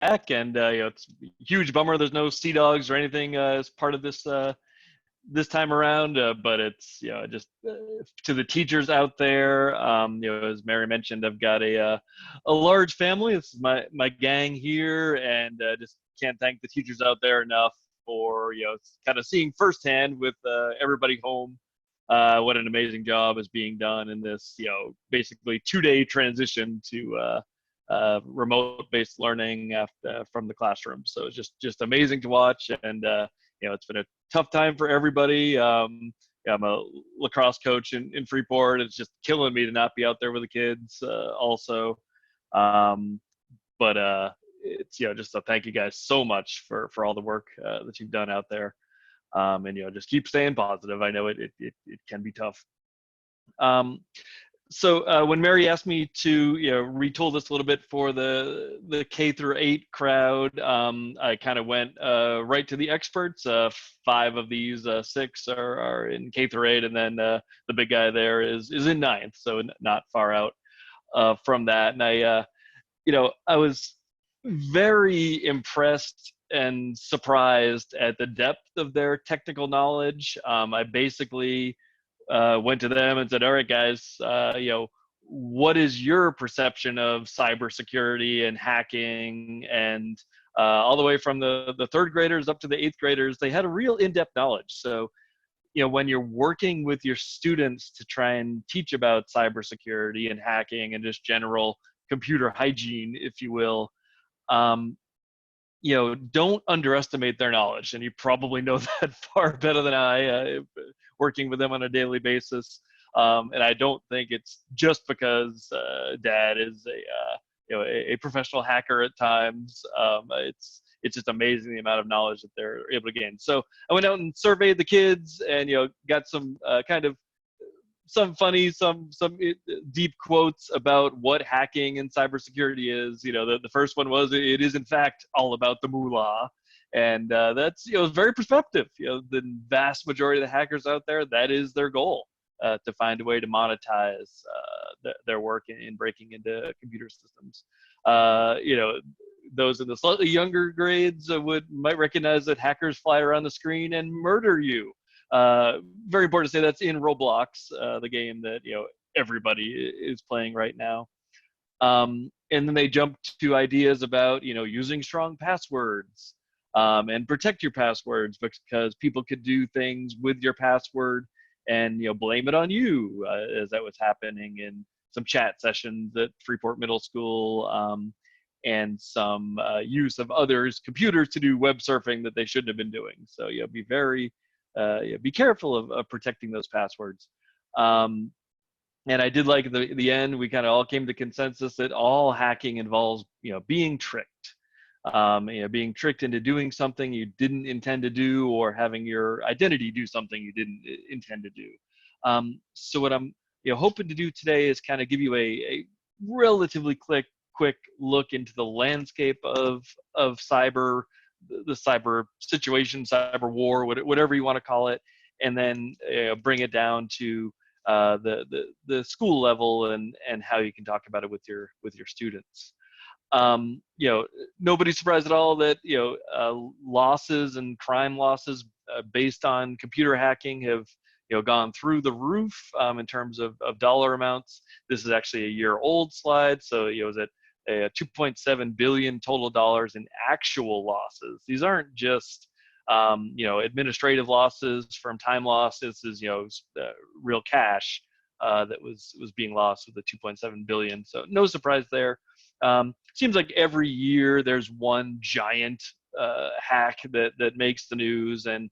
and it's a huge bummer there's no sea dogs or anything as part of this time around, but it's just to the teachers out there. As Mary mentioned, I've got a large family. This is my gang here, and just can't thank the teachers out there enough for kind of seeing firsthand with everybody home what an amazing job is being done in this basically 2-day transition to remote-based learning from the classroom. So it's just amazing to watch, and it's been a tough time for everybody. I'm a lacrosse coach in Freeport. It's just killing me to not be out there with the kids also. But it's just a thank you guys so much for all the work that you've done out there. And just keep staying positive. I know it can be tough. So when Mary asked me to retool this a little bit for the K through 8 crowd, I kind of went right to the experts. 5 of these 6 are in K through 8, and then the big guy there is in 9th, so not far out from that. And I was very impressed and surprised at the depth of their technical knowledge. I basically went to them and said, all right, guys, what is your perception of cybersecurity and hacking? And all the way from the 3rd graders up to the 8th graders, they had a real in-depth knowledge. So, when you're working with your students to try and teach about cybersecurity and hacking and just general computer hygiene, if you will, don't underestimate their knowledge. And you probably know that far better than I, working with them on a daily basis. And I don't think it's just because Dad is a professional hacker at times. It's just amazing the amount of knowledge that they're able to gain. So I went out and surveyed the kids, and got some kind of some funny, some deep quotes about what hacking and cybersecurity is. The first one was, it is in fact all about the moolah. And that's very perspective. The vast majority of the hackers out there, that is their goal, to find a way to monetize their work in breaking into computer systems. Those in the slightly younger grades might recognize that hackers fly around the screen and murder you. Very important to say that's in Roblox, the game that everybody is playing right now. And then they jumped to ideas about using strong passwords. And protect your passwords, because people could do things with your password and blame it on you, as that was happening in some chat sessions at Freeport Middle School, and some use of others' computers to do web surfing that they shouldn't have been doing. So be very be careful of protecting those passwords. And I did like the end. We kind of all came to consensus that all hacking involves being tricked. Being tricked into doing something you didn't intend to do, or having your identity do something you didn't intend to do. So what I'm hoping to do today is kind of give you a relatively quick look into the landscape of cyber, the cyber situation, cyber war, whatever you want to call it, and then bring it down to the school level and how you can talk about it with your students. Nobody's surprised at all that losses and crime losses based on computer hacking have gone through the roof in terms of dollar amounts. This is actually a year-old slide, so it was at 2.7 billion total dollars in actual losses. These aren't just administrative losses from time loss. This is real cash that was being lost with the 2.7 billion. So no surprise there. Seems like every year there's one giant hack that makes the news, and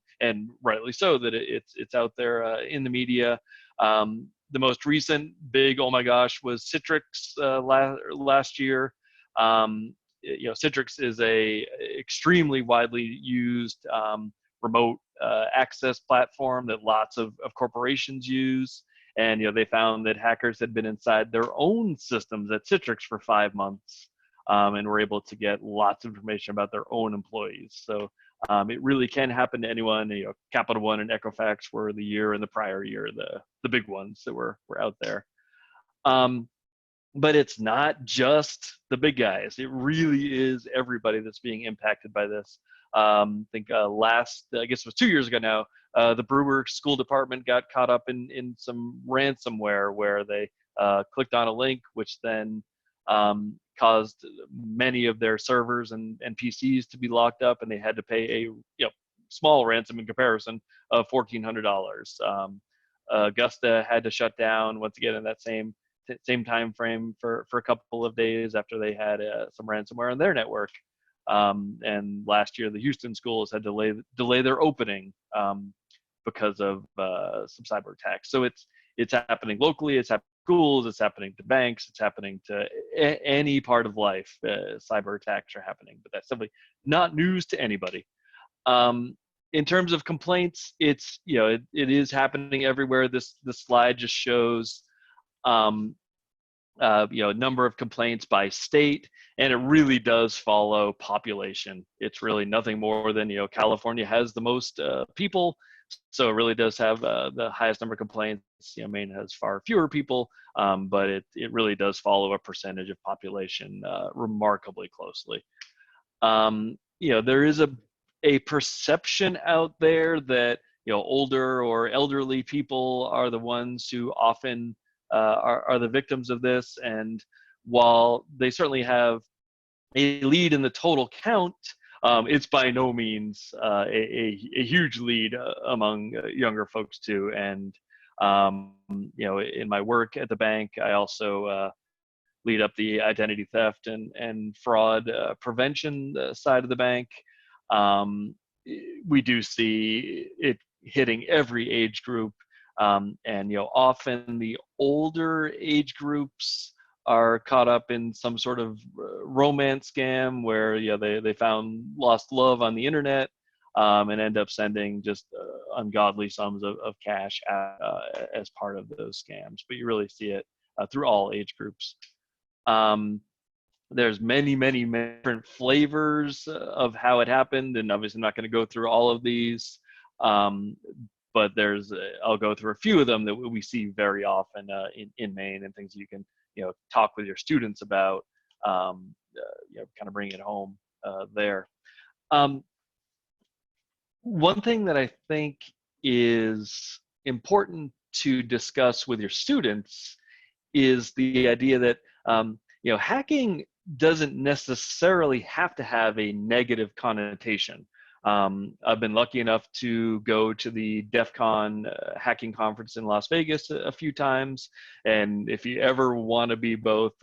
rightly so that it's out there in the media. The most recent big oh my gosh was Citrix last year. Citrix is a extremely widely used remote access platform that lots of corporations use. And they found that hackers had been inside their own systems at Citrix for 5 months, and were able to get lots of information about their own employees. So it really can happen to anyone. Capital One and Equifax were the year and the prior year the big ones that were out there. but it's not just the big guys. It really is everybody that's being impacted by this. I think I guess it was 2 years ago now, the Brewer School Department got caught up in some ransomware where they clicked on a link, which then caused many of their servers and PCs to be locked up, and they had to pay a small ransom in comparison of $1,400. Augusta had to shut down once again in that same time frame for a couple of days after they had some ransomware on their network. And last year, the Houston schools had to delay their opening because of some cyber attacks. So it's happening locally, it's happening to schools, it's happening to banks, it's happening to any part of life. Cyber attacks are happening, but that's simply not news to anybody. In terms of complaints, it's it is happening everywhere. This slide just shows number of complaints by state, and it really does follow population. It's really nothing more than California has the most people, so it really does have the highest number of complaints. Maine has far fewer people, but it really does follow a percentage of population remarkably closely. There is a perception out there that older or elderly people are the ones who often are the victims of this. And while they certainly have a lead in the total count, it's by no means a huge lead among younger folks too. And in my work at the bank, I also lead up the identity theft and fraud prevention side of the bank. We do see it hitting every age group. And often the older age groups are caught up in some sort of romance scam where they found lost love on the internet, and end up sending just ungodly sums of cash as part of those scams. But you really see it through all age groups. There's many different flavors of how it happened, and obviously I'm not going to go through all of these. But I'll go through a few of them that we see very often in Maine, and things you can talk with your students about, kind of bring it home there. One thing that I think is important to discuss with your students is the idea that hacking doesn't necessarily have to have a negative connotation. I've been lucky enough to go to the DEF CON hacking conference in Las Vegas a few times. And if you ever want to be both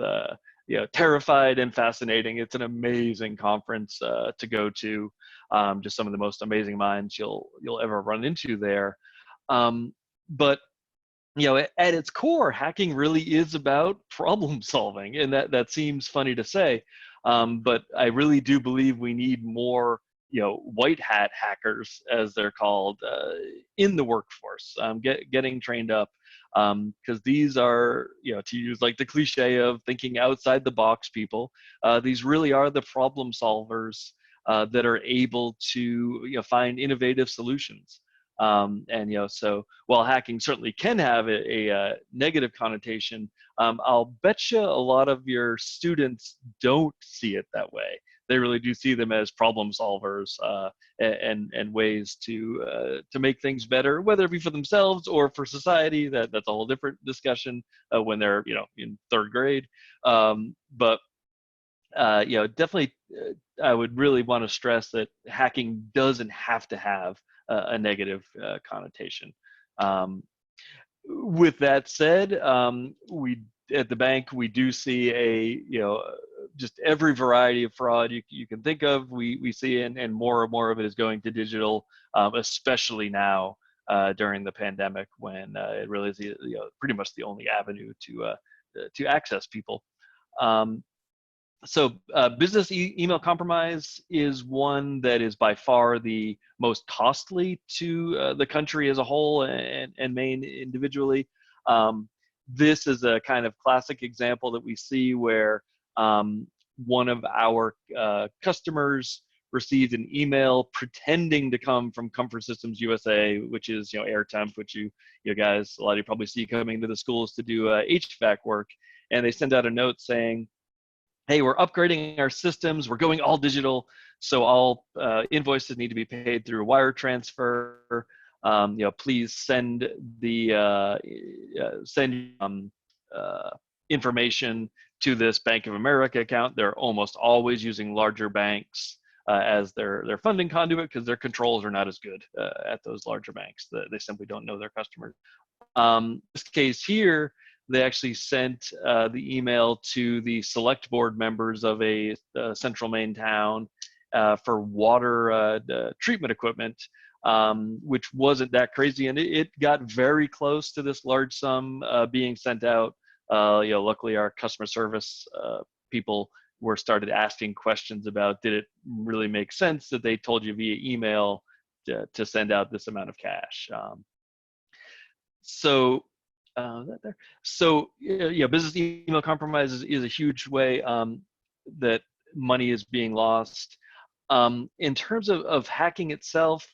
terrified and fascinating, it's an amazing conference to go to. Just some of the most amazing minds you'll ever run into there. But at its core, hacking really is about problem solving, and that seems funny to say, but I really do believe we need more white hat hackers, as they're called, in the workforce, getting trained up, because these are, to use like the cliche of thinking outside the box people, these really are the problem solvers that are able to find innovative solutions. So while hacking certainly can have a negative connotation, I'll bet you a lot of your students don't see it that way. They really do see them as problem solvers and ways to make things better, whether it be for themselves or for society. That's a whole different discussion when they're in third grade. But definitely, I would really want to stress that hacking doesn't have to have a negative connotation. With that said, we at the bank, we do see just every variety of fraud you can think of. We see, and more and more of it is going to digital, especially now during the pandemic, when it really is pretty much the only avenue to access people. So business email compromise is one that is by far the most costly to the country as a whole, and Maine individually. This is a kind of classic example that we see where one of our customers received an email pretending to come from Comfort Systems USA, which is air temp, which you guys, a lot of you probably see coming to the schools to do HVAC work. and they send out a note saying, hey, we're upgrading our systems, we're going all digital, so all invoices need to be paid through wire transfer. Please send the information to this Bank of America account. They're almost always using larger banks as their funding conduit, because their controls are not as good at those larger banks. They simply don't know their customers. This case here, they actually sent the email to the select board members of a central Maine town for water treatment equipment, which wasn't that crazy, and it got very close to this large sum being sent out. Luckily, our customer service people were started asking questions about, did it really make sense that they told you via email to send out this amount of cash? Business email compromise is a huge way that money is being lost. In terms of hacking itself,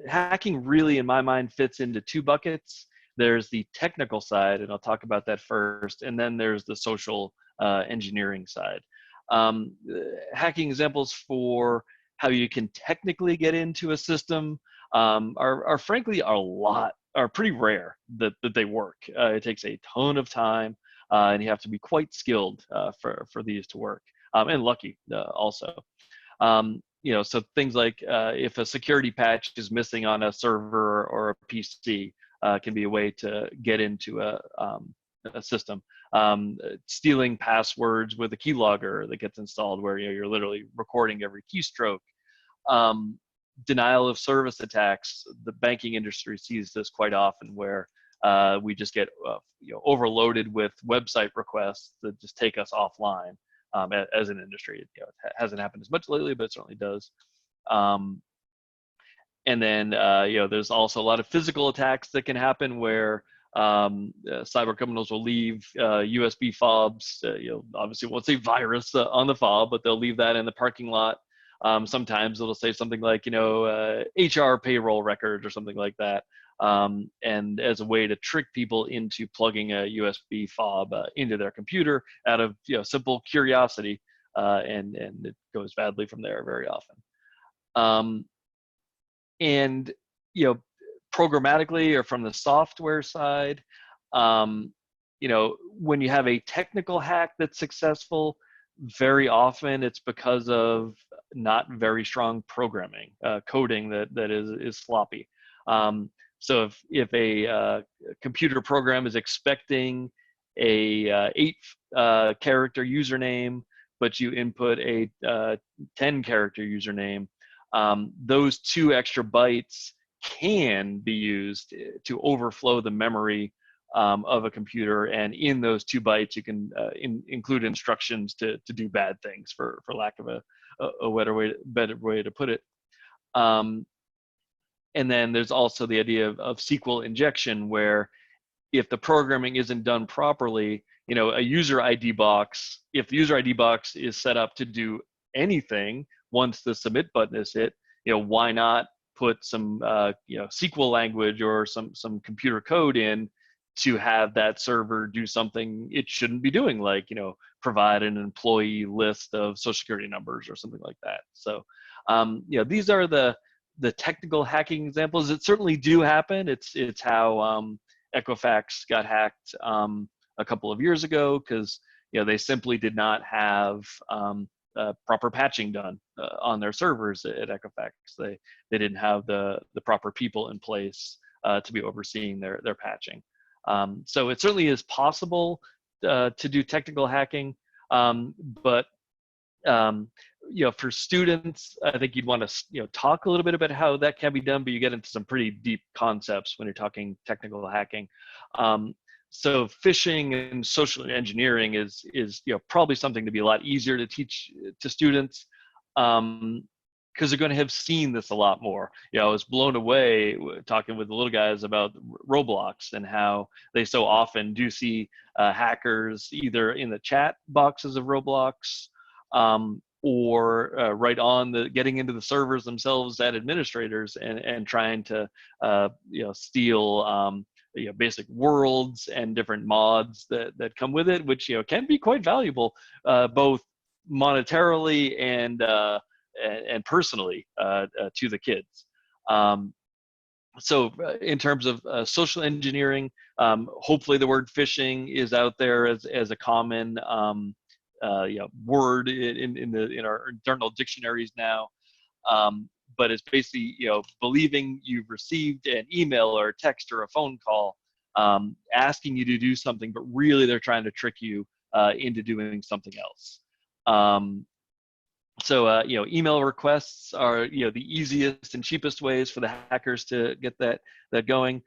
hacking really, in my mind, fits into two buckets. There's the technical side, and I'll talk about that first, and then there's the social engineering side. Hacking examples for how you can technically get into a system are frankly are pretty rare that they work. It takes a ton of time, and you have to be quite skilled for these to work, and lucky also. So things like if a security patch is missing on a server or a PC, can be a way to get into a system. Stealing passwords with a keylogger that gets installed, where you're literally recording every keystroke. Denial of service attacks. The banking industry sees this quite often, where we just get overloaded with website requests that just take us offline. As an industry, it hasn't happened as much lately, but it certainly does. And then there's also a lot of physical attacks that can happen, where cyber criminals will leave USB fobs. Obviously, it won't say virus on the fob, but they'll leave that in the parking lot. Sometimes it'll say something like, HR payroll record or something like that. And as a way to trick people into plugging a USB fob into their computer out of simple curiosity, and it goes badly from there very often. And programmatically, or from the software side, when you have a technical hack that's successful, very often it's because of not very strong programming, coding that is sloppy. So if a computer program is expecting a 8-character username, but you input a 10-character username, those 2 extra bytes can be used to overflow the memory of a computer, and in those 2 bytes you can include instructions to do bad things, for lack of a better way to put it. And then there's also the idea of SQL injection, where if the programming isn't done properly, a user ID box, if the user ID box is set up to do anything once the submit button is hit, why not put some SQL language or some computer code in to have that server do something it shouldn't be doing, like provide an employee list of social security numbers or something like that. So these are the technical hacking examples that certainly do happen. It's how Equifax got hacked a couple of years ago, because they simply did not have proper patching done on their servers at Equifax. They didn't have the proper people in place to be overseeing their patching. So it certainly is possible to do technical hacking, but for students, I think you'd want to talk a little bit about how that can be done, but you get into some pretty deep concepts when you're talking technical hacking. So phishing and social engineering is probably something to be a lot easier to teach to students, because they're going to have seen this a lot more. I was blown away talking with the little guys about Roblox, and how they so often do see hackers either in the chat boxes of Roblox, or right on getting into the servers themselves at administrators, and trying to steal basic worlds and different mods that come with it, which can be quite valuable, both monetarily and personally to the kids. So in terms of social engineering, hopefully the word phishing is out there as a common word in our internal dictionaries now. But it's basically believing you've received an email or a text or a phone call asking you to do something, but really they're trying to trick you into doing something else. So email requests are the easiest and cheapest ways for the hackers to get that going.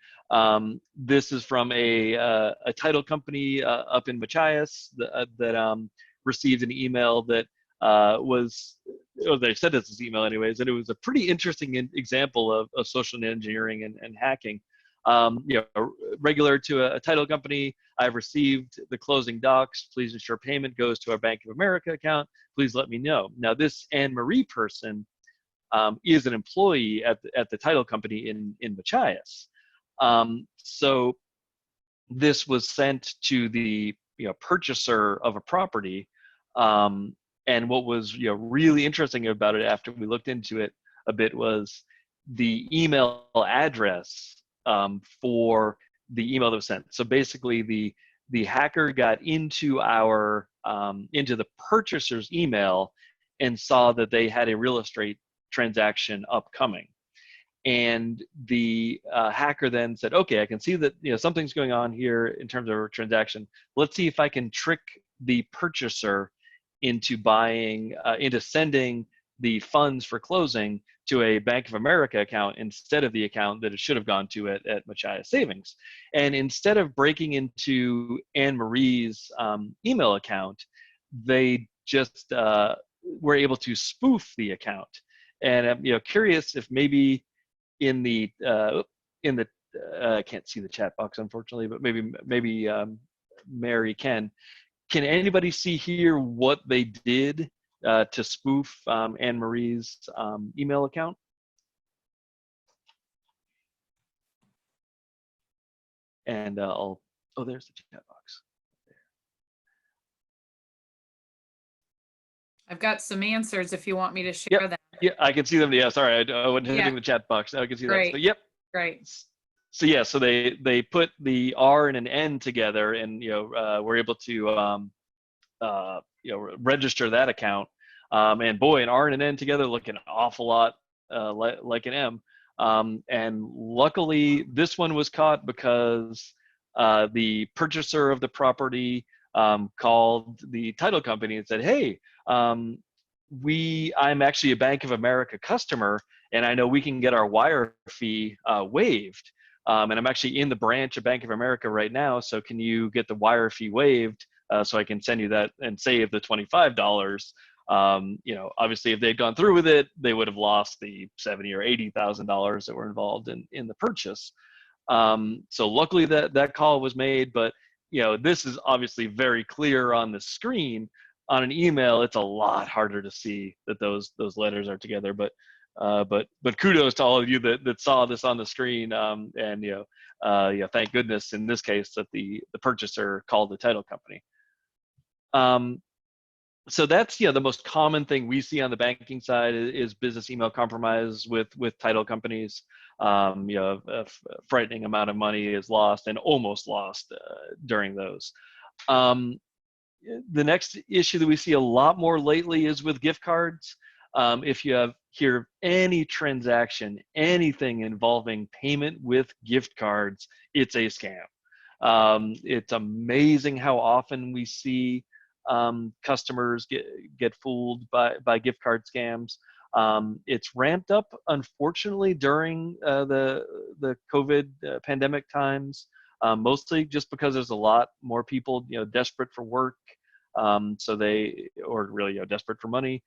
This is from a title company up in Machias that received an email that they said it's this email anyways, and it was a pretty interesting example of social engineering and hacking. Regular to a title company, I've received the closing docs. Please ensure payment goes to our Bank of America account. Please let me know. Now, this Anne Marie person is an employee at the title company in Machias. So this was sent to the purchaser of a property. And what was really interesting about it after we looked into it a bit was the email address for the email that was sent. So basically, the hacker got into into the purchaser's email and saw that they had a real estate transaction upcoming. And the hacker then said, okay, I can see that something's going on here in terms of a transaction. Let's see if I can trick the purchaser into sending the funds for closing to a Bank of America account instead of the account that it should have gone to at Machias Savings. And instead of breaking into Anne Marie's email account, they just were able to spoof the account. And I'm curious if maybe in the I can't see the chat box unfortunately, but maybe Mary can anybody see here what they did to spoof Anne Marie's email account? And oh, there's the chat box. I've got some answers if you want me to share them. Yeah, I can see them. Yeah, sorry, I wasn't hitting the chat box. I can see that. So, yep. Great. So yeah, so they put the R and an N together, and were able to register that account. And boy, an R and an N together look an awful lot like an M. And luckily, this one was caught because the purchaser of the property called the title company and said, "Hey, I'm actually a Bank of America customer, and I know we can get our wire fee waived. And I'm actually in the branch of Bank of America right now, so can you get the wire fee waived so I can send you that and save the $25?" Obviously, if they'd gone through with it, they would have lost the $70,000 or $80,000 that were involved in the purchase. So luckily that call was made, but this is obviously very clear on the screen. On an email, it's a lot harder to see that those letters are together. But kudos to all of you that saw this on the screen, and thank goodness in this case that the purchaser called the title company. So that's the most common thing we see on the banking side is business email compromise with title companies. A frightening amount of money is lost and almost lost during those. The next issue that we see a lot more lately is with gift cards. If you hear any transaction, anything involving payment with gift cards, it's a scam. It's amazing how often we see customers get fooled by gift card scams. It's ramped up, unfortunately, during the COVID pandemic times, mostly just because there's a lot more people desperate for work, or really desperate for money.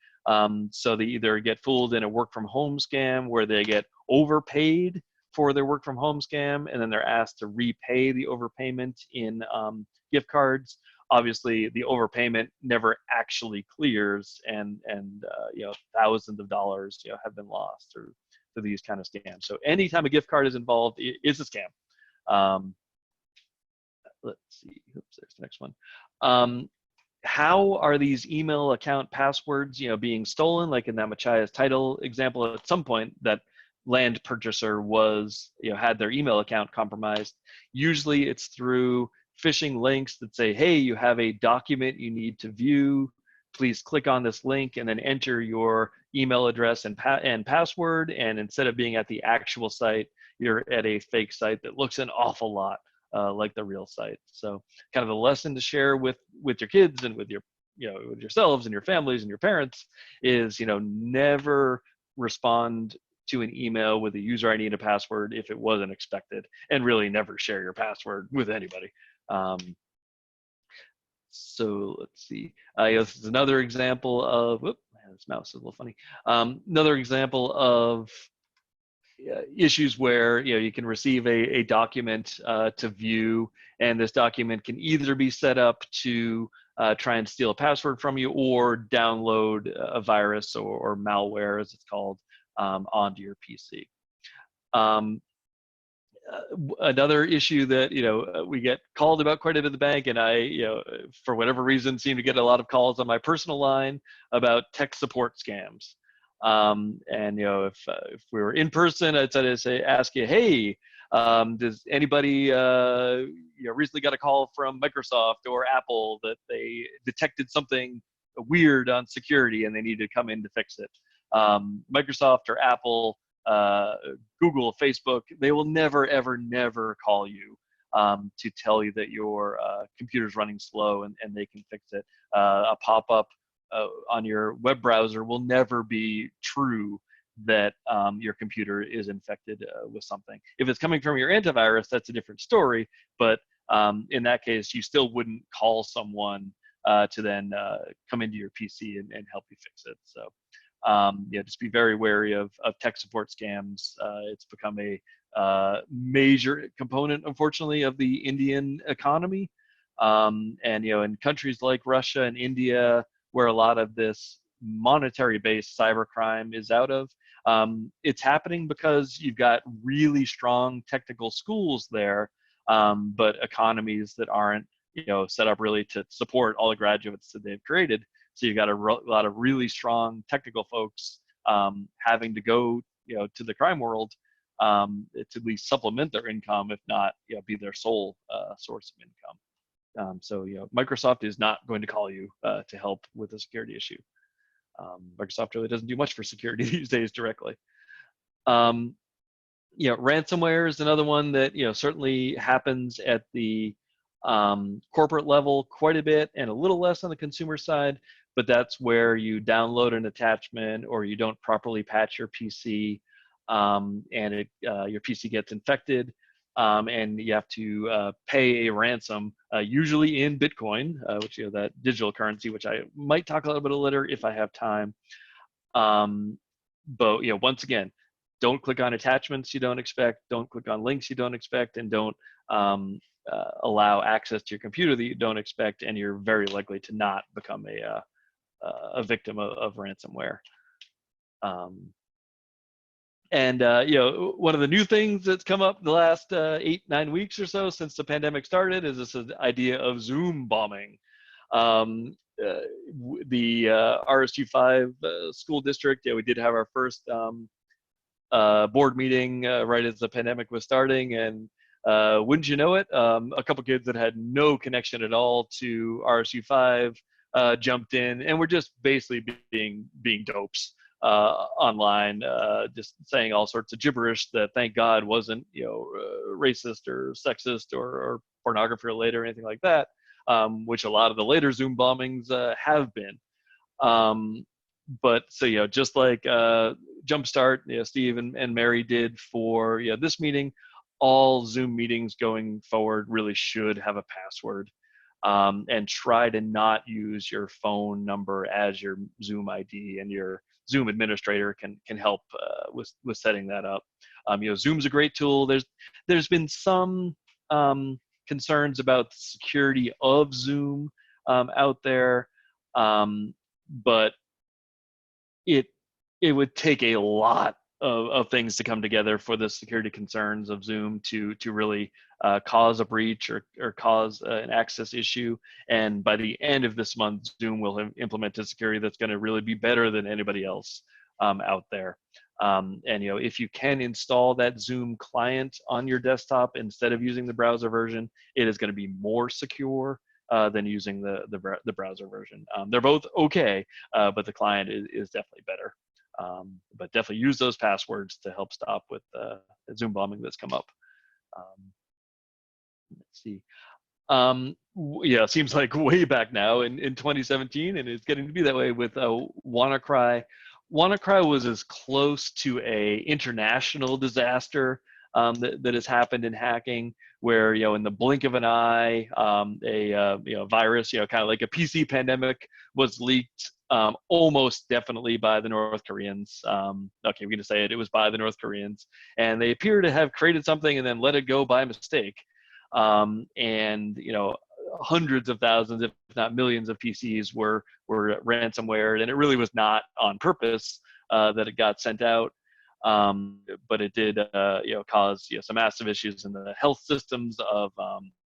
So they either get fooled in a work from home scam where they get overpaid for their work from home scam, and then they're asked to repay the overpayment in gift cards. Obviously, the overpayment never actually clears, and thousands of dollars have been lost through these kind of scams. So anytime a gift card is involved, it's a scam. let's see. Oops, there's the next one. How are these email account passwords, being stolen? Like in that Machias title example, at some point that land purchaser was, had their email account compromised. Usually it's through phishing links that say, hey, you have a document you need to view. Please click on this link and then enter your email address and password. And instead of being at the actual site, you're at a fake site that looks an awful lot like the real site. So kind of a lesson to share with your kids and with your, with yourselves and your families and your parents is, never respond to an email with a user ID and a password if it wasn't expected, and really never share your password with anybody. So let's see. This is another example of, whoop, this mouse is a little funny. Another example of issues where you can receive a document to view, and this document can either be set up to try and steal a password from you, or download a virus or malware, as it's called, onto your PC. Another issue that we get called about quite a bit at the bank, and I for whatever reason seem to get a lot of calls on my personal line about tech support scams. And if we were in person, I'd ask you, hey, does anybody recently got a call from Microsoft or Apple that they detected something weird on security and they need to come in to fix it? Microsoft or Apple, Google, Facebook, they will never, ever, never call you to tell you that your computer's running slow and they can fix it. A pop-up on your web browser will never be true that your computer is infected with something. If it's coming from your antivirus, that's a different story, but in that case, you still wouldn't call someone to then come into your PC and help you fix it. So just be very wary of tech support scams. It's become a major component, unfortunately, of the Indian economy. And in countries like Russia and India, where a lot of this monetary-based cybercrime is out of, it's happening because you've got really strong technical schools there, but economies that aren't set up really to support all the graduates that they've created. So you've got a lot of really strong technical folks having to go, to the crime world to at least supplement their income, if not, be their sole source of income. So Microsoft is not going to call you to help with a security issue. Microsoft really doesn't do much for security these days directly. Ransomware is another one that certainly happens at the corporate level quite a bit, and a little less on the consumer side. But that's where you download an attachment or you don't properly patch your PC, and your PC gets infected, and you have to pay a ransom, usually in Bitcoin, which that digital currency, which I might talk a little bit later if I have time. But once again, don't click on attachments you don't expect, don't click on links you don't expect, and don't allow access to your computer that you don't expect, and you're very likely to not become a victim of ransomware. And one of the new things that's come up the last 8-9 weeks or so since the pandemic started is this idea of Zoom bombing. The RSU5 school district, we did have our first board meeting right as the pandemic was starting, and wouldn't you know it, a couple kids that had no connection at all to RSU5 jumped in, and were just basically being dopes online, just saying all sorts of gibberish that, thank God, wasn't racist or sexist or pornography related or anything like that, which a lot of the later Zoom bombings have been. But so just like Jumpstart, Steve and Mary did for this meeting, all Zoom meetings going forward really should have a password, and try to not use your phone number as your Zoom ID, and your Zoom administrator can help with setting that up. Zoom's a great tool. There's been some concerns about the security of Zoom out there, but it would take a lot of things to come together for the security concerns of Zoom to really cause a breach or cause an access issue. And by the end of this month, Zoom will have implemented security that's going to really be better than anybody else out there. And if you can install that Zoom client on your desktop instead of using the browser version, it is going to be more secure than using the browser version. They're both okay, but the client is definitely better. But definitely use those passwords to help stop with the Zoom bombing that's come up. Let's see. Yeah, it seems like way back now in 2017, and it's getting to be that way with WannaCry. WannaCry was as close to a international disaster that has happened in hacking, where in the blink of an eye, a virus, kind of like a PC pandemic, was leaked almost definitely by the North Koreans. Okay, we're going to say it. It was by the North Koreans, and they appear to have created something and then let it go by mistake. And hundreds of thousands, if not millions, of PCs were ransomware, and it really was not on purpose that it got sent out. But it did, cause some massive issues in the health systems of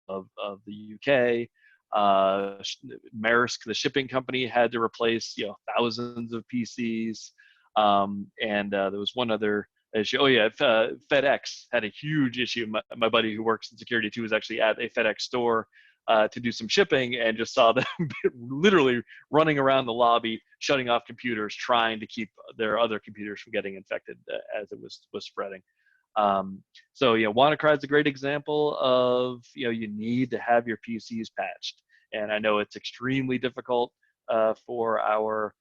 the UK. Maersk, the shipping company, had to replace thousands of PCs, and there was one other issue. Oh yeah, FedEx had a huge issue. My buddy who works in security too was actually at a FedEx store to do some shipping, and just saw them literally running around the lobby, shutting off computers, trying to keep their other computers from getting infected as it was spreading. So WannaCry is a great example of you need to have your PCs patched, and I know it's extremely difficult for our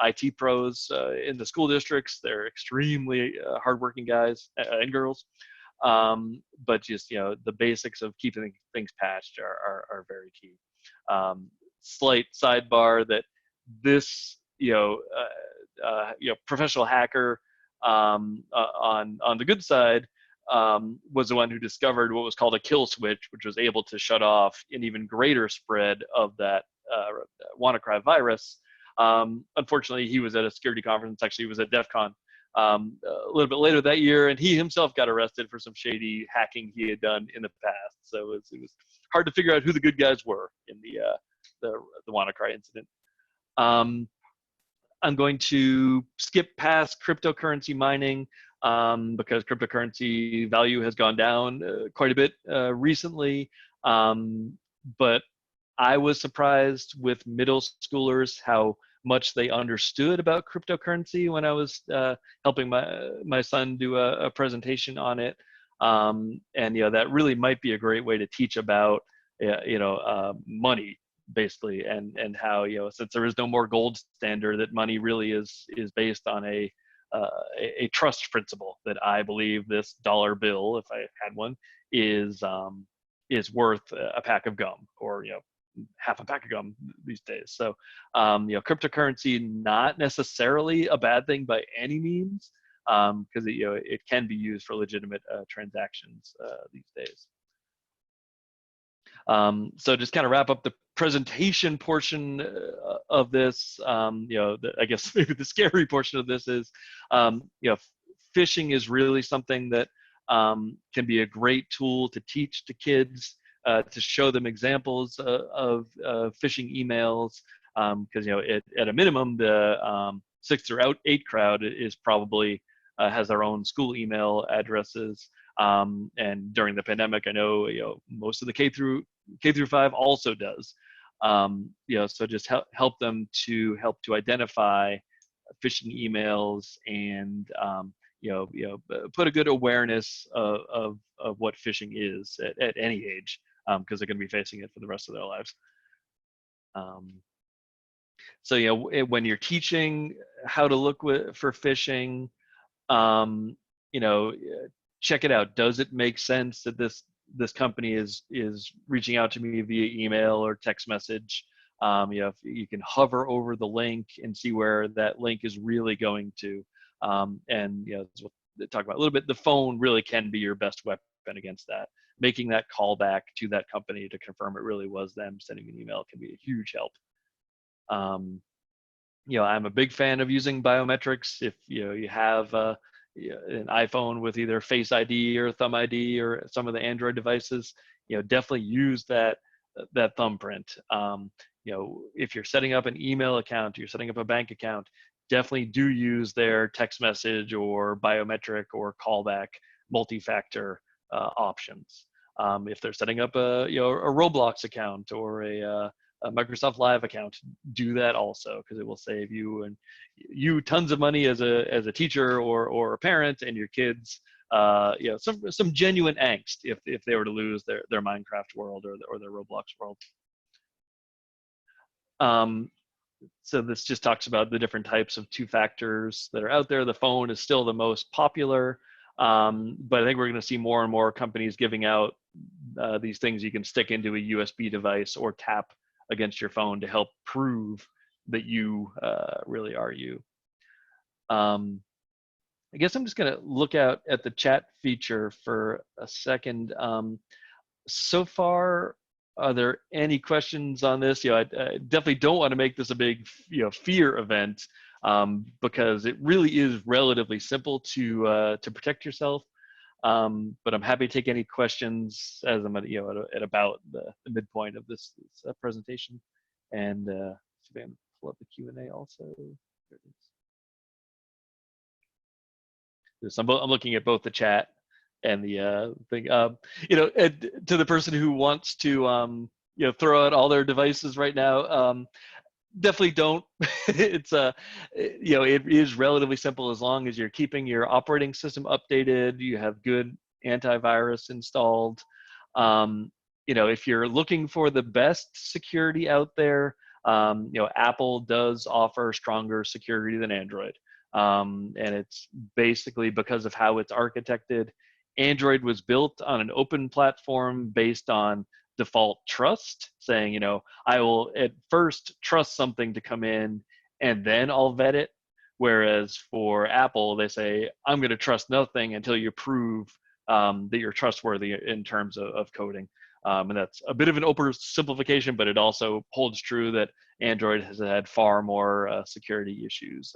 IT pros in the school districts. They're extremely hardworking guys and girls, but just the basics of keeping things patched are very key. Slight sidebar that this professional hacker on the good side was the one who discovered what was called a kill switch, which was able to shut off an even greater spread of that WannaCry virus. Unfortunately, he was at a security conference. Actually, he was at DEF CON a little bit later that year, and he himself got arrested for some shady hacking he had done in the past. So it was hard to figure out who the good guys were in the WannaCry incident. I'm going to skip past cryptocurrency mining because cryptocurrency value has gone down quite a bit recently. But I was surprised with middle schoolers how much they understood about cryptocurrency when I was helping my son do a presentation on it. And that really might be a great way to teach about money, basically, and how since there is no more gold standard, that money really is based on a trust principle, that I believe this dollar bill, if I had one, is worth a pack of gum, or half a pack of gum these days. So cryptocurrency, not necessarily a bad thing by any means, because it can be used for legitimate transactions these days. So just kind of wrap up the presentation portion of this. I guess maybe the scary portion of this is, phishing is really something that can be a great tool to teach to kids, to show them examples of phishing emails, because at a minimum, the 6 through 8 crowd is probably has their own school email addresses. And during the pandemic, I know most of the K through 5 also does. So just help them to identify phishing emails, and put a good awareness of what phishing is at any age, because they're going to be facing it for the rest of their lives. So when you're teaching how to look for phishing, check it out. Does it make sense that this company is reaching out to me via email or text message? If you can hover over the link and see where that link is really going to, and as we'll talk about a little bit, the phone really can be your best weapon against that. Making that call back to that company to confirm it really was them sending an email can be a huge help. I'm a big fan of using biometrics. If you have an iPhone with either Face ID or Thumb ID, or some of the Android devices, definitely use that thumbprint. If you're setting up an email account, you're setting up a bank account, definitely do use their text message or biometric or callback multi-factor options. If they're setting up a Roblox account or a Microsoft Live account, do that also, because it will save you tons of money as a teacher or a parent, and your kids some genuine angst if they were to lose their Minecraft world or their Roblox world. So this just talks about the different types of two factors that are out there. The phone is still the most popular, but I think we're going to see more and more companies giving out these things you can stick into a USB device or tap against your phone to help prove that you really are you. I guess I'm just going to look out at the chat feature for a second. So far, are there any questions on this? I definitely don't want to make this a big fear event, because it really is relatively simple to protect yourself. But I'm happy to take any questions as I'm at about the midpoint of this presentation, and see if I can pull up the Q&A also. There it is. So I'm looking at both the chat and the thing. And to the person who wants to throw out all their devices right now, definitely don't. It's it is relatively simple as long as you're keeping your operating system updated, you have good antivirus installed. If you're looking for the best security out there, Apple does offer stronger security than Android. And it's basically because of how it's architected. Android was built on an open platform based on default trust, saying, I will at first trust something to come in and then I'll vet it. Whereas for Apple, they say, I'm going to trust nothing until you prove that you're trustworthy in terms of coding. And that's a bit of an oversimplification, but it also holds true that Android has had far more security issues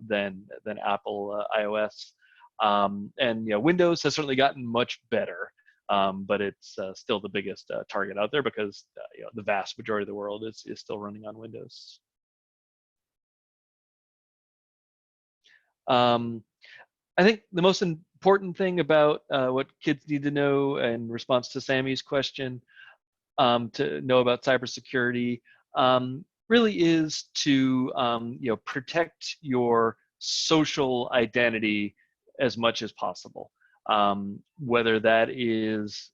than Apple iOS. And Windows has certainly gotten much better. But it's still the biggest target out there because the vast majority of the world is still running on Windows. I think the most important thing about what kids need to know in response to Sammy's question to know about cybersecurity really is to protect your social identity as much as possible. Whether that is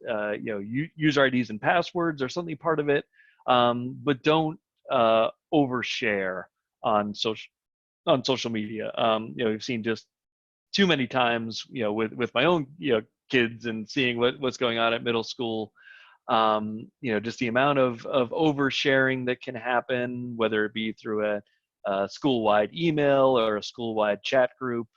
user IDs and passwords or something part of it, but don't overshare on social media. We've seen just too many times, with my own kids and seeing what's going on at middle school. Just the amount of oversharing that can happen, whether it be through a school-wide email or a school-wide chat group.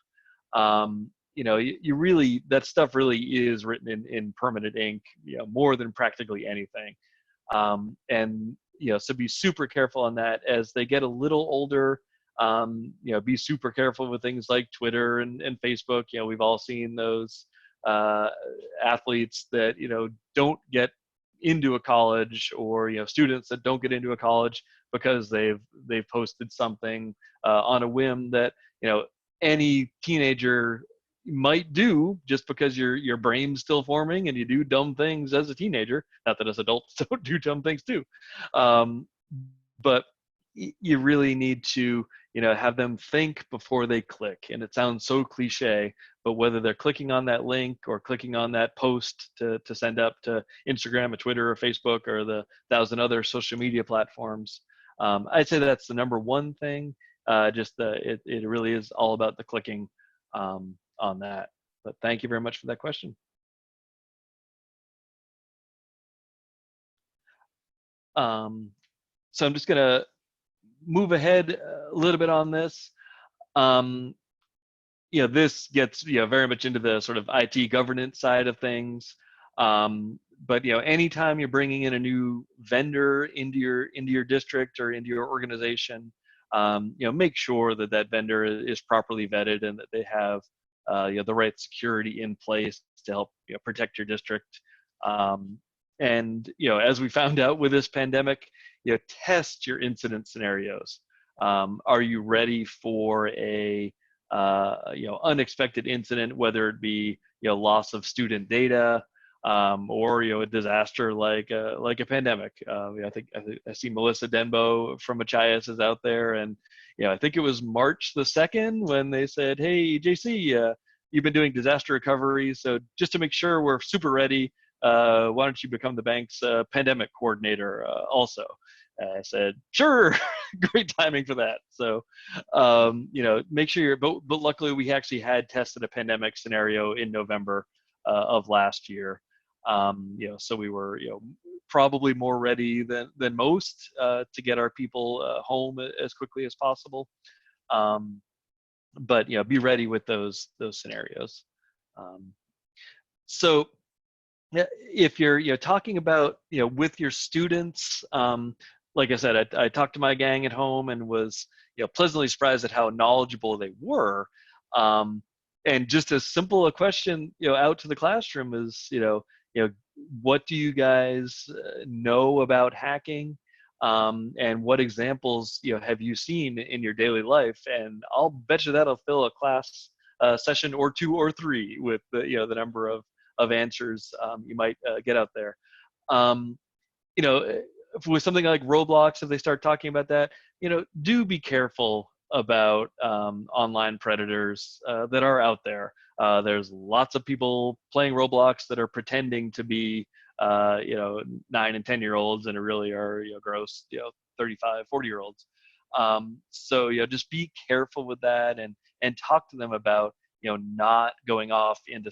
You really, that stuff really is written in permanent ink, more than practically anything. So be super careful on that as they get a little older. Be super careful with things like Twitter and Facebook. We've all seen those athletes that don't get into a college, or students that don't get into a college because they've posted something on a whim that any teenager might do, just because your brain's still forming and you do dumb things as a teenager. Not that as adults don't do dumb things too, but you really need to have them think before they click. And it sounds so cliche, but whether they're clicking on that link or clicking on that post to send up to Instagram or Twitter or Facebook or the 1,000 other social media platforms, I'd say that's the number one thing. It really is all about the clicking on that. But thank you very much for that question. So I'm just going to move ahead a little bit on this. This gets very much into the sort of IT governance side of things. But anytime you're bringing in a new vendor into your district or into your organization, make sure that vendor is properly vetted and that they have the right security in place to help protect your district. And as we found out with this pandemic, test your incident scenarios. Are you ready for a unexpected incident, whether it be loss of student data, or a disaster like a pandemic? I see Melissa Denbo from Machias is out there, and I think it was March the 2nd when they said, "Hey, JC, you've been doing disaster recovery, so just to make sure we're super ready, why don't you become the bank's pandemic coordinator also?" I said, "Sure." Great timing for that. So, make sure you're. But luckily, we actually had tested a pandemic scenario in November of last year. So we were, probably more ready than most to get our people home as quickly as possible. But be ready with those scenarios. So if you're talking about with your students, like I said, I talked to my gang at home and was pleasantly surprised at how knowledgeable they were. And just as simple a question out to the classroom is what do you guys know about hacking, and what examples have you seen in your daily life? And I'll bet you that'll fill a class session or 2 or 3 with the number of answers you might get out there. With something like Roblox, if they start talking about that, do be careful about online predators that are out there. There's lots of people playing Roblox that are pretending to be 9 and 10-year-olds and really are gross 35, 40-year-olds. So just be careful with that, and talk to them about not going off into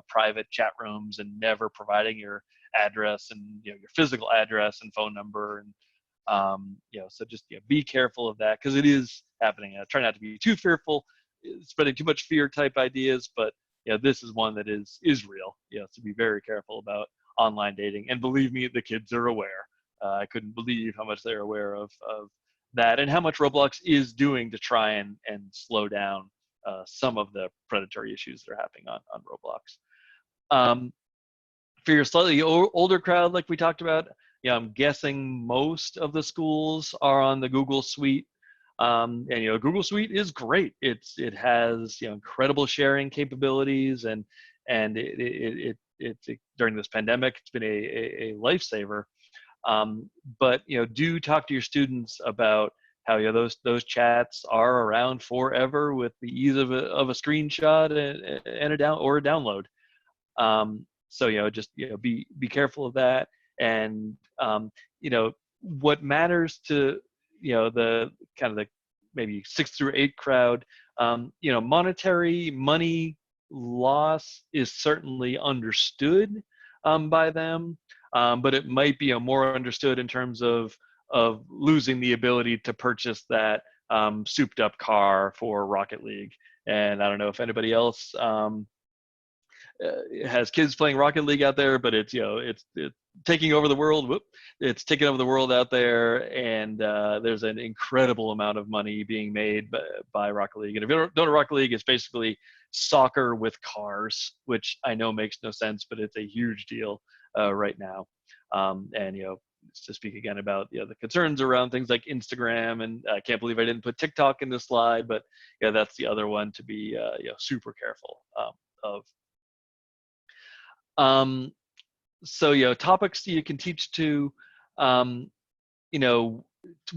private chat rooms and never providing your address and your physical address and phone number, and so just be careful of that, because it is happening. Try not to be too fearful, spreading too much fear type ideas, but this is one that is real. So be very careful about online dating, and believe me, the kids are aware. I couldn't believe how much they're aware of that, and how much Roblox is doing to try and slow down some of the predatory issues that are happening on Roblox. For your slightly older crowd, like we talked about, I'm guessing most of the schools are on the Google Suite. And Google Suite is great. It has incredible sharing capabilities, and during this pandemic, it's been a lifesaver. But do talk to your students about how those chats are around forever with the ease of a screenshot and a download. So just be careful of that, and what matters to the kind of the maybe 6 through 8 crowd. Monetary money loss is certainly understood by them, but it might be more understood in terms of losing the ability to purchase that souped up car for Rocket League. And I don't know if anybody else has kids playing Rocket League out there, but it's taking over the world. It's taking over the world out there, and there's an incredible amount of money being made by Rocket League. And if you don't know Rocket League, it's basically soccer with cars, which I know makes no sense, but it's a huge deal right now. And to speak again about the concerns around things like Instagram, and I can't believe I didn't put TikTok in this slide, but that's the other one to be super careful of. So topics you can teach to,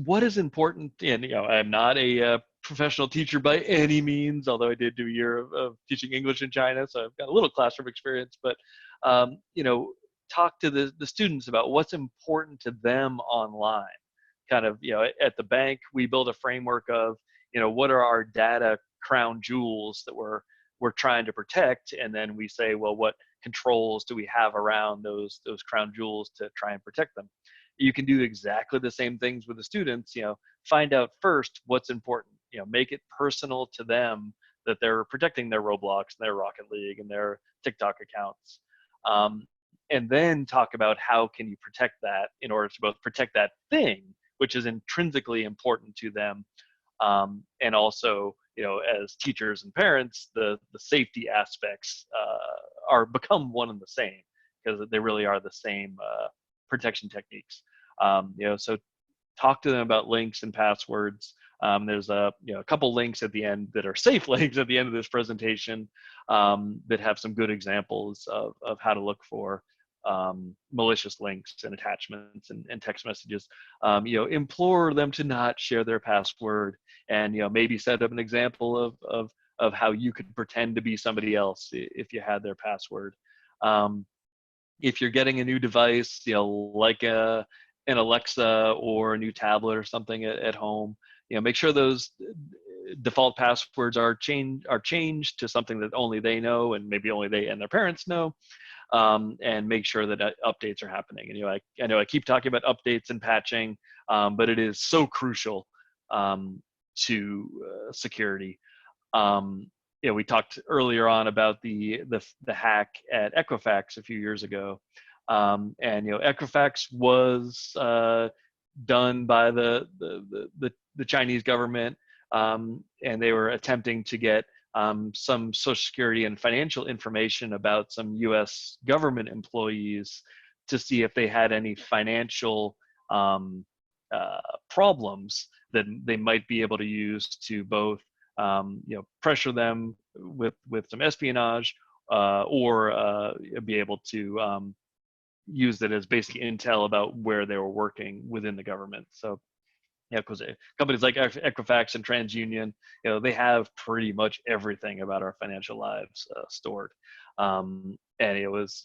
what is important. And I'm not a professional teacher by any means, although I did do a year of teaching English in China, so I've got a little classroom experience. But talk to the students about what's important to them online. Kind of at the bank, we build a framework of what are our data crown jewels that we're trying to protect, and then we say, well, what controls do we have around those crown jewels to try and protect them? You can do exactly the same things with the students. Find out first what's important. Make it personal to them that they're protecting their Roblox and their Rocket League and their TikTok accounts, and then talk about how can you protect that in order to both protect that thing, which is intrinsically important to them, and also as teachers and parents, the safety aspects are become one and the same, because they really are the same protection techniques. So talk to them about links and passwords. There's a couple links at the end that are safe links at the end of this presentation that have some good examples of how to look for malicious links and attachments and text messages. Implore them to not share their password, and maybe set up an example of how you could pretend to be somebody else if you had their password. If you're getting a new device, like an Alexa or a new tablet or something at home, make sure those default passwords are changed to something that only they know, and maybe only they and their parents know. And make sure that updates are happening. And I know I keep talking about updates and patching, but it is so crucial to security. We talked earlier on about the hack at Equifax a few years ago, and Equifax was done by the Chinese government, and they were attempting to get some Social Security and financial information about some U.S. government employees to see if they had any financial problems that they might be able to use to both pressure them with some espionage, or be able to use it as basic intel about where they were working within the government. So because companies like Equifax and TransUnion, they have pretty much everything about our financial lives stored. And it was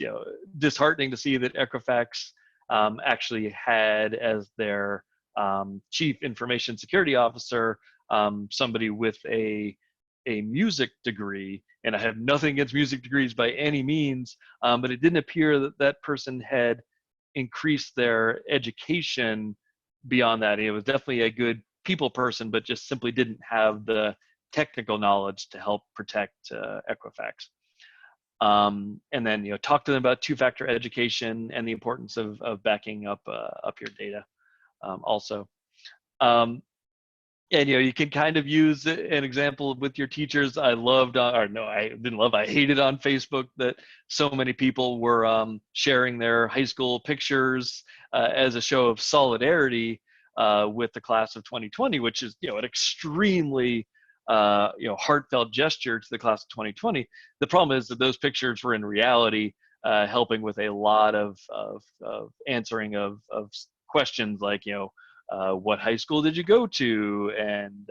disheartening to see that Equifax actually had as their chief information security officer somebody with a music degree. And I have nothing against music degrees by any means, but it didn't appear that that person had increased their education beyond that. It was definitely a good people person, but just simply didn't have the technical knowledge to help protect Equifax. And then talk to them about two-factor education and the importance of backing up your data also. And you can kind of use an example with your teachers. I hated on Facebook that so many people were sharing their high school pictures as a show of solidarity with the class of 2020, which is an extremely heartfelt gesture to the class of 2020. The problem is that those pictures were in reality helping with a lot of answering of questions like what high school did you go to, and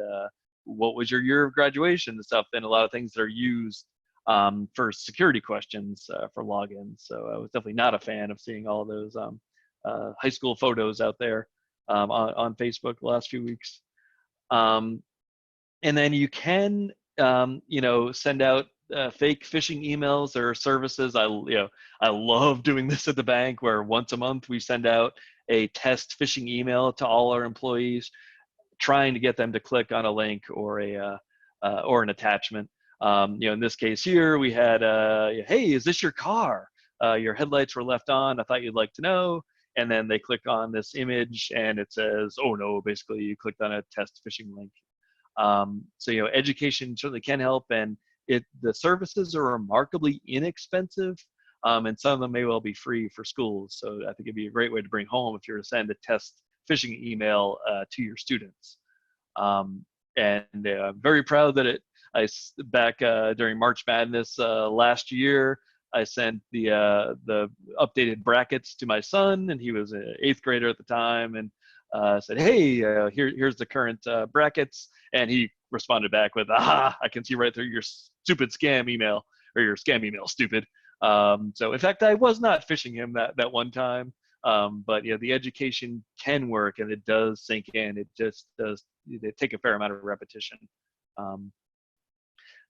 what was your year of graduation and stuff, and a lot of things that are used for security questions for logins. So I was definitely not a fan of seeing all those high school photos out there on Facebook the last few weeks. And then you can send out fake phishing emails or services. I love doing this at the bank, where once a month we send out a test phishing email to all our employees, trying to get them to click on a link or an attachment. In this case here, we had, hey, is this your car? Your headlights were left on. I thought you'd like to know. And then they click on this image, and it says, oh no, basically you clicked on a test phishing link. So education certainly can help, and the services are remarkably inexpensive. And some of them may well be free for schools. So I think it'd be a great way to bring home if you're to send a test phishing email to your students. And I'm very proud that back during March Madness last year, I sent the updated brackets to my son, and he was an 8th grader at the time, and said, hey, here's the current brackets. And he responded back with, I can see right through your stupid scam email, or your scam email, stupid. So in fact, I was not phishing him that one time. But the education can work, and it does sink in. It just does take a fair amount of repetition.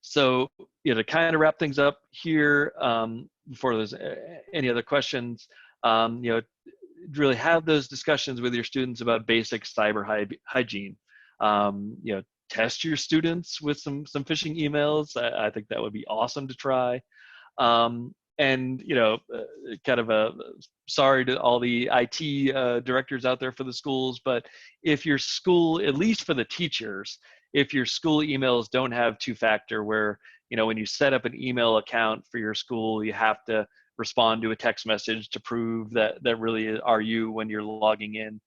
So to kind of wrap things up here, before there's any other questions, really have those discussions with your students about basic cyber hygiene. Test your students with some phishing emails. I think that would be awesome to try. And kind of sorry to all the IT directors out there for the schools, but if your school, at least for the teachers, if your school emails don't have two-factor, where when you set up an email account for your school, you have to respond to a text message to prove that really are you when you're logging in.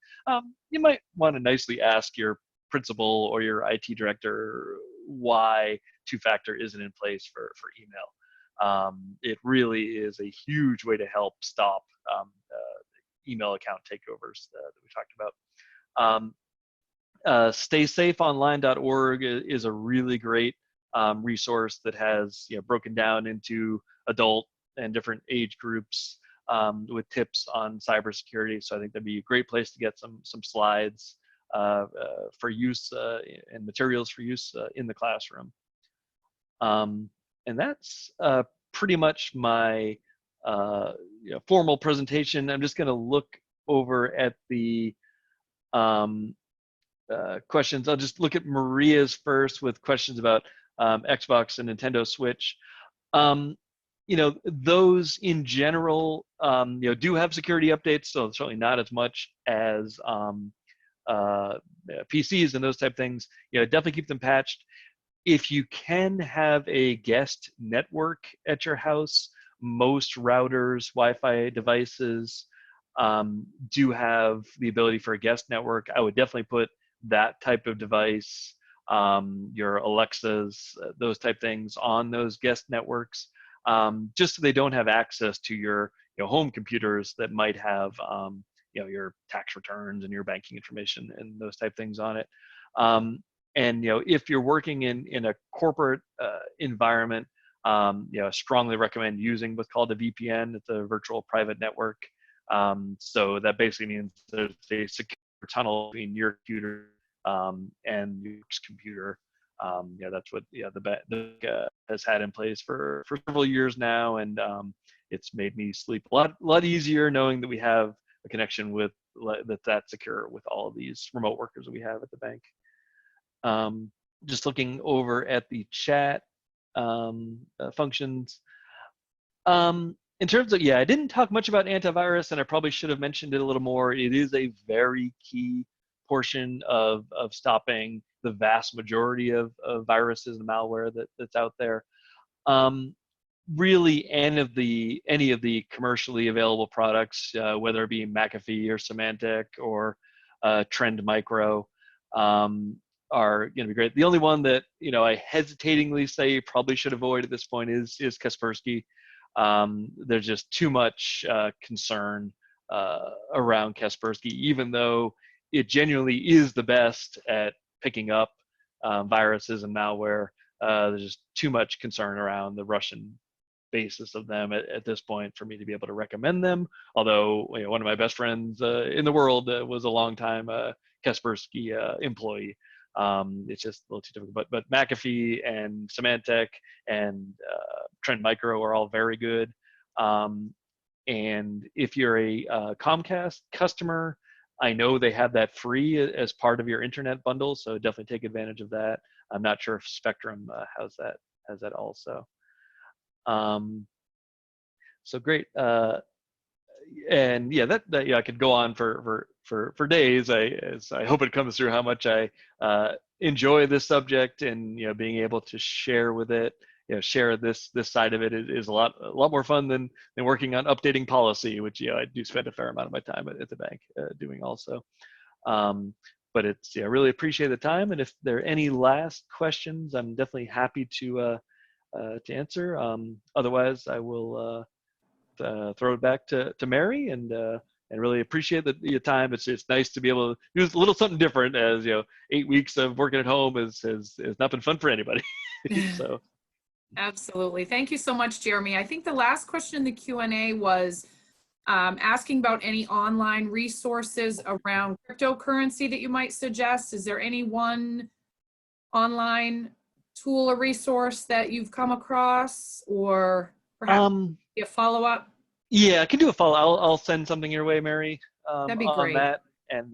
You might want to nicely ask your principal or your IT director why two-factor isn't in place for email. It really is a huge way to help stop email account takeovers that we talked about. StaySafeOnline.org is a really great resource that has broken down into adult and different age groups with tips on cybersecurity. So I think that'd be a great place to get some slides for use and materials for use in the classroom. And that's pretty much my formal presentation. I'm just going to look over at the questions. I'll just look at Maria's first with questions about Xbox and Nintendo Switch. Those in general, do have security updates, so certainly not as much as PCs and those type of things. Definitely keep them patched. If you can have a guest network at your house, most routers, Wi-Fi devices do have the ability for a guest network. I would definitely put that type of device, your Alexas, those type things on those guest networks, just so they don't have access to your home computers that might have your tax returns and your banking information and those type things on it. And if you're working in a corporate environment, I strongly recommend using what's called a VPN. It's a virtual private network. So that basically means there's a secure tunnel between your computer and your computer. That's what the bank has had in place for several years now, and it's made me sleep a lot easier knowing that we have a connection with that's secure with all of these remote workers that we have at the bank. Just looking over at the chat functions. In terms of, I didn't talk much about antivirus, and I probably should have mentioned it a little more. It is a very key portion of stopping the vast majority of viruses and malware that's out there. Really, any of the commercially available products, whether it be McAfee or Symantec or Trend Micro, are going to be great. The only one that I hesitatingly say probably should avoid at this point is Kaspersky. There's just too much concern around Kaspersky, even though it genuinely is the best at picking up viruses and malware. There's just too much concern around the Russian basis of them at this point for me to be able to recommend them. Although one of my best friends in the world was a long-time Kaspersky employee. It's just a little too difficult. But McAfee and Symantec and Trend Micro are all very good. And if you're a Comcast customer, I know they have that free as part of your internet bundle, so definitely take advantage of that. I'm not sure if Spectrum has that also. So great. And that I could go on for days. I hope it comes through how much I enjoy this subject, and being able to share with it, share this side of it is a lot more fun than working on updating policy, which I do spend a fair amount of my time at the bank doing also. But it's I really appreciate the time, and if there are any last questions, I'm definitely happy to answer. Otherwise, I will throw it back to Mary, and really appreciate your time. It's nice to be able to do a little something different, as 8 weeks of working at home has not been fun for anybody. So. Absolutely. Thank you so much, Jeremy. I think the last question in the Q&A was asking about any online resources around cryptocurrency that you might suggest. Is there any one online tool or resource that you've come across, or perhaps a follow-up? Yeah, I can do a follow. I'll send something your way, Mary. That'd be on great. That. And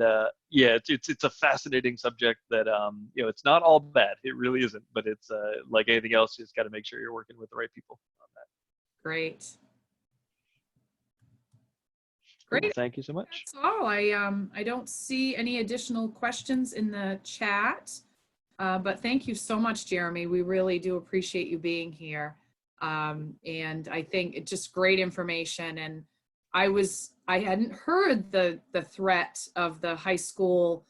it's a fascinating subject that it's not all bad. It really isn't, but it's like anything else, you just got to make sure you're working with the right people on that. Great. Well, Great. thank you so much. That's all. I don't see any additional questions in the chat. But thank you so much, Jeremy. We really do appreciate you being here. And I think it's just great information. And I hadn't heard the threat of the high school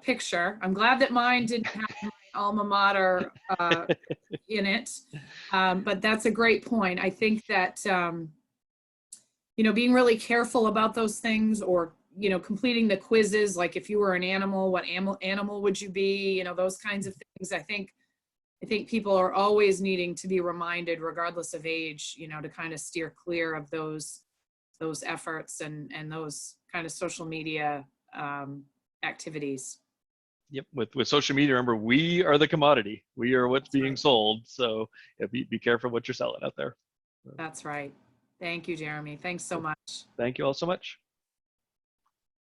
picture. I'm glad that mine didn't have my alma mater in it. But that's a great point. I think that, being really careful about those things, or, completing the quizzes, like if you were an animal, what animal would you be? Those kinds of things. I think people are always needing to be reminded, regardless of age, to kind of steer clear of those efforts and those kind of social media activities. Yep. With social media, remember, we are the commodity. We are what's being sold. So yeah, be careful what you're selling out there. That's right. Thank you, Jeremy. Thanks so much. Thank you all so much.